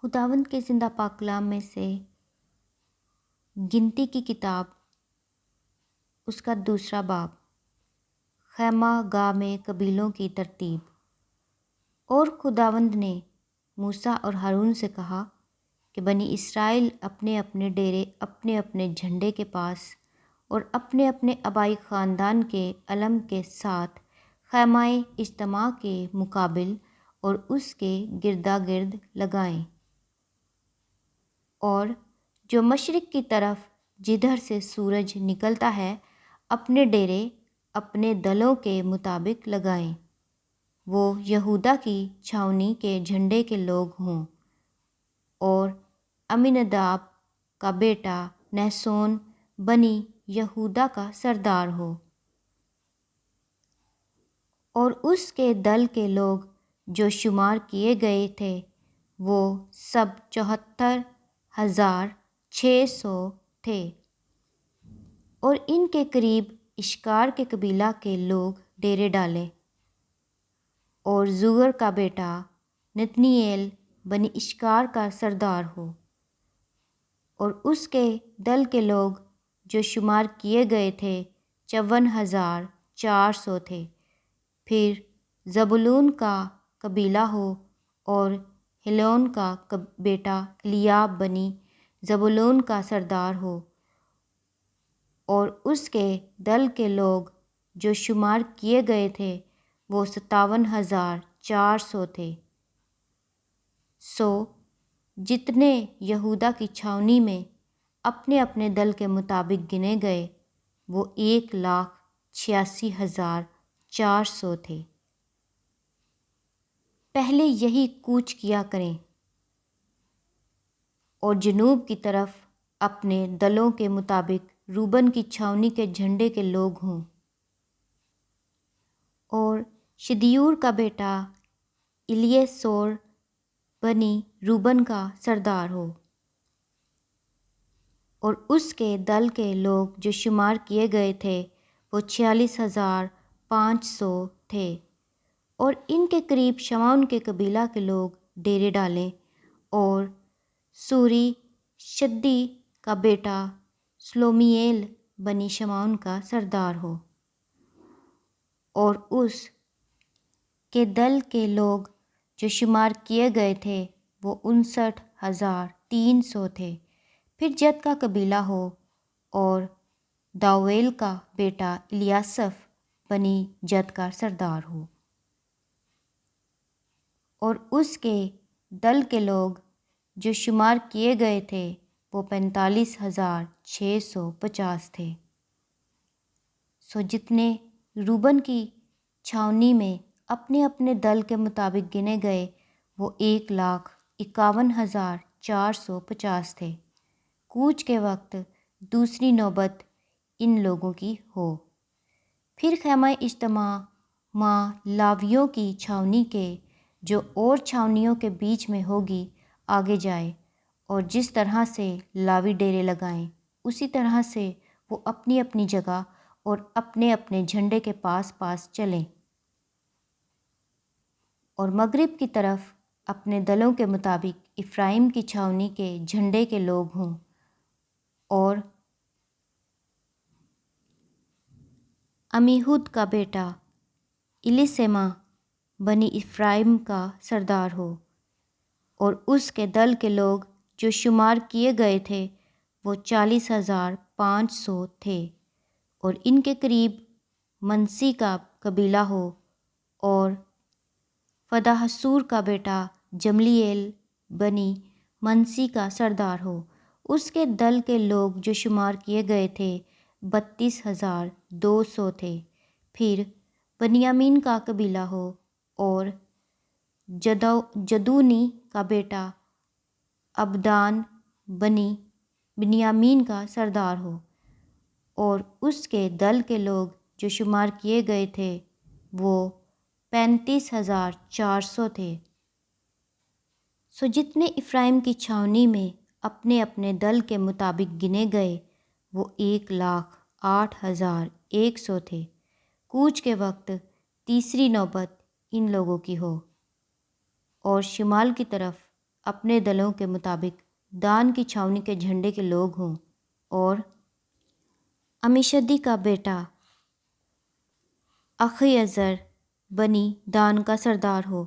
خداوند کے زندہ پاک کلام میں سے گنتی کی کتاب اس کا دوسرا باب، خیمہ گاہ میں قبیلوں کی ترتیب۔ اور خداوند نے موسیٰ اور ہارون سے کہا کہ بنی اسرائیل اپنے اپنے ڈیرے اپنے اپنے جھنڈے کے پاس اور اپنے اپنے آبائی خاندان کے علم کے ساتھ خیمہ اجتماع کے مقابل اور اس کے گردا گرد لگائیں، اور جو مشرق کی طرف جدھر سے سورج نکلتا ہے اپنے ڈیرے اپنے دلوں کے مطابق لگائیں۔ وہ یہودا کی چھاؤنی کے جھنڈے کے لوگ ہوں، اور امیناداب کا بیٹا نحسون بنی یہودا کا سردار ہو، اور اس کے دل کے لوگ جو شمار کیے گئے تھے وہ سب 74,600 تھے۔ اور ان کے قریب اشکار کے قبیلہ کے لوگ ڈیرے ڈالے، اور زور کا بیٹا نتنیل بنی اشکار کا سردار ہو، اور اس کے دل کے لوگ جو شمار کیے گئے تھے 54,400 تھے۔ پھر زبولون کا قبیلہ ہو، اور ہیلون کا بیٹا الیاب بنی زبولون کا سردار ہو، اور اس کے دل کے لوگ جو شمار کیے گئے تھے وہ 57,400 تھے۔ سو جتنے یہودا کی چھاؤنی میں اپنے اپنے دل کے مطابق گنے گئے وہ 1,86,400 تھے۔ پہلے یہی کوچ کیا کریں، اور جنوب کی طرف اپنے دلوں کے مطابق روبن کی چھاؤنی کے جھنڈے کے لوگ ہوں، اور شدیور کا بیٹا الیسور بنی روبن کا سردار ہو، اور اس کے دل کے لوگ جو شمار کیے گئے تھے وہ 46,500 تھے۔ اور ان کے قریب شمعون کے قبیلہ کے لوگ ڈیرے ڈالیں، اور سوری شدی کا بیٹا سلومیل بنی شمعون کا سردار ہو، اور اس کے دل کے لوگ جو شمار کیے گئے تھے وہ 59,300 تھے۔ پھر جد کا قبیلہ ہو، اور داویل کا بیٹا الیاسف بنی جد کا سردار ہو، اور اس کے دل کے لوگ جو شمار کیے گئے تھے وہ 45,650 تھے۔ سو جتنے روبن کی چھاؤنی میں اپنے اپنے دل کے مطابق گنے گئے وہ 1,51,450 تھے۔ کوچ کے وقت دوسری نوبت ان لوگوں کی ہو۔ پھر خیمہ اجتماع ماں لاویوں کی چھاؤنی کے جو اور چھاؤنیوں کے بیچ میں ہوگی آگے جائے، اور جس طرح سے لاوی ڈیرے لگائیں اسی طرح سے وہ اپنی اپنی جگہ اور اپنے اپنے جھنڈے کے پاس پاس چلیں، اور مغرب کی طرف اپنے دلوں کے مطابق افرائیم کی چھاؤنی کے جھنڈے کے لوگ ہوں، اور امیہود کا بیٹا الیسیما بنی افرائیم کا سردار ہو، اور اس کے دل کے لوگ جو شمار کیے گئے تھے وہ 40,500 تھے۔ اور ان کے قریب منسی کا قبیلہ ہو، اور فداحسور کا بیٹا جملیل بنی منسی کا سردار ہو، اس کے دل کے لوگ جو شمار کیے گئے تھے 32,200 تھے۔ پھر بنیامین کا قبیلہ ہو، اور جدونی کا بیٹا ابدان بنی بنیامین کا سردار ہو، اور اس کے دل کے لوگ جو شمار کیے گئے تھے وہ 35,400 تھے۔ سو جتنے افرائیم کی چھاؤنی میں اپنے اپنے دل کے مطابق گنے گئے وہ 1,08,100 تھے۔ کوچ کے وقت تیسری نوبت ان لوگوں کی ہو، اور شمال کی طرف اپنے دلوں کے مطابق دان کی چھاؤنی کے جھنڈے کے لوگ ہوں، اور امیشدی کا بیٹا اخیعزر بنی دان کا سردار ہو،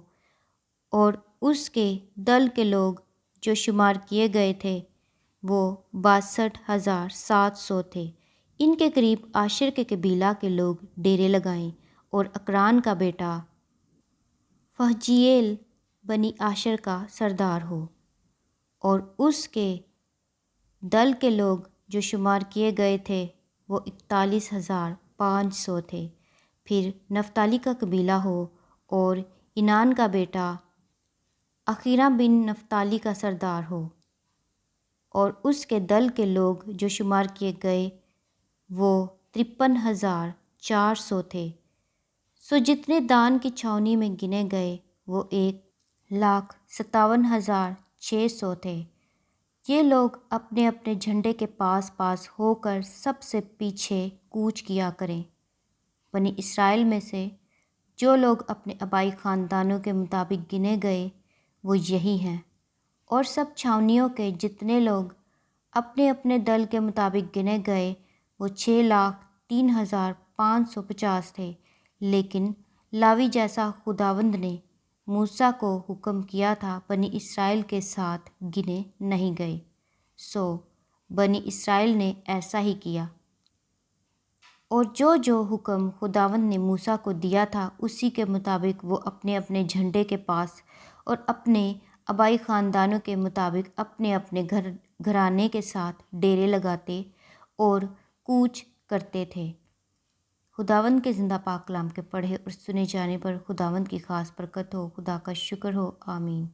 اور اس کے دل کے لوگ جو شمار کیے گئے تھے وہ 62,700 تھے۔ ان کے قریب عاشر کے قبیلہ کے لوگ ڈیرے لگائیں، اور اکران کا بیٹا فہجییل بنی عاشر کا سردار ہو، اور اس کے دل کے لوگ جو شمار کیے گئے تھے وہ 41,500 تھے۔ پھر نفتالی کا قبیلہ ہو، اور انان کا بیٹا اخیرہ بن نفتالی کا سردار ہو، اور اس کے دل کے لوگ جو شمار کیے گئے وہ 53,400 تھے۔ سو جتنے دان کی چھاؤنی میں گنے گئے وہ 1,57,600 تھے۔ یہ لوگ اپنے اپنے جھنڈے کے پاس پاس ہو کر سب سے پیچھے کوچ کیا کریں۔ بنی اسرائیل میں سے جو لوگ اپنے آبائی خاندانوں کے مطابق گنے گئے وہ یہی ہیں، اور سب چھاؤنیوں کے جتنے لوگ اپنے اپنے دل کے مطابق گنے گئے وہ 6,03,550 تھے۔ لیکن لاوی جیسا خداوند نے موسیٰ کو حکم کیا تھا بنی اسرائیل کے ساتھ گنے نہیں گئے، سو بنی اسرائیل نے ایسا ہی کیا، اور جو جو حکم خداوند نے موسیٰ کو دیا تھا اسی کے مطابق وہ اپنے اپنے جھنڈے کے پاس اور اپنے آبائی خاندانوں کے مطابق اپنے اپنے گھرانے کے ساتھ ڈیرے لگاتے اور کوچ کرتے تھے۔ خداوند کے زندہ پاک کلام کے پڑھے اور سنے جانے پر خداوند کی خاص برکت ہو۔ خدا کا شکر ہو، آمین۔